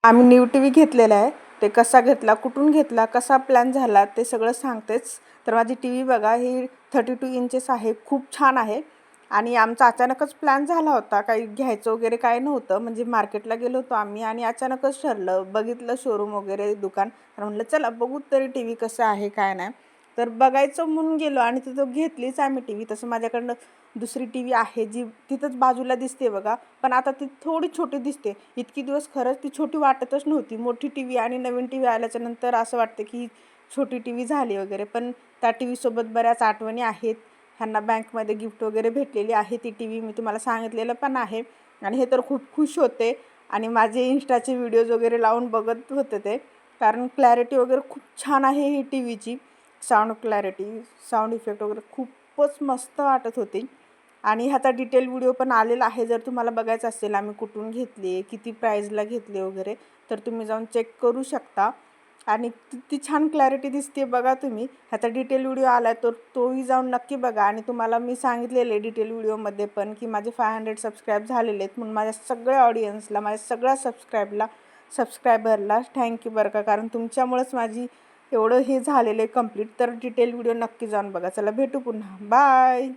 आम्ही new TV घेतलेला आहे. ते कसा घेतला, कुठून घेतला, कसा प्लॅन झाला ते सगळं सांगतेच. तर माझी टीव्ही बघा ही 32 इंचेस आहे. खूप छान आहे आणि आमचा अचानकच प्लॅन झाला होता. काही घ्यायचं वगैरे काय नव्हतं. म्हणजे मार्केटला गेलो होतो आम्ही आणि अचानकच ठरलं. बघितलं शोरूम वगैरे दुकान. तर म्हटलं चला बघू तरी टीव्ही कसं आहे काय नाही. तर बघायचं म्हणून गेलो आणि तिथं घेतलीच आम्ही टीव्ही. तसं माझ्याकडनं दुसरी टीव्ही आहे जी तिथंच बाजूला दिसते बघा. पण आता ती थोडी छोटी दिसते. इतकी दिवस खरंच ती छोटी वाटतच नव्हती. मोठी टीव्ही आणि नवीन टीव्ही आल्याच्यानंतर असं वाटतं की छोटी टीव्ही झाली वगैरे. पण त्या टीव्हीसोबत बऱ्याच आठवणी आहेत. ह्यांना बँकमध्ये गिफ्ट वगैरे भेटलेली आहे ती टीव्ही. मी तुम्हाला सांगितलेलं पण आहे आणि हे तर खूप खुश होते आणि माझे इन्स्टाचे व्हिडिओज वगैरे लावून बघत होते ते. कारण क्लॅरिटी वगैरे खूप छान आहे ही टीव्हीची. साऊंड क्लॅरिटी, साऊंड इफेक्ट वगैरे खूपच मस्त वाटत होती. आणि ह्याचा डिटेल व्हिडिओ पण आलेला आहे. जर तुम्हाला बघायचं असेल आम्ही कुठून घेतली, किती प्राईजला घेतले वगैरे, तर तुम्ही जाऊन चेक करू शकता. आणि किती छान क्लॅरिटी दिसते बघा तुम्ही. ह्याचा डिटेल व्हिडिओ आला आहे तर तोही जाऊन नक्की बघा. आणि तुम्हाला मी सांगितलेले डिटेल व्हिडिओमध्ये पण की माझे 500 सबस्क्राईब झालेले आहेत. म्हणून माझ्या सगळ्या ऑडियन्सला, माझ्या सगळ्या सबस्क्रायबरला थँक्यू बरं का. कारण तुमच्यामुळेच माझी एवढं हे झालेलं आहे कंप्लीट. तर डिटेल व्हिडिओ नक्की जाऊन बघा. चला भेटू पुन्हा. बाय.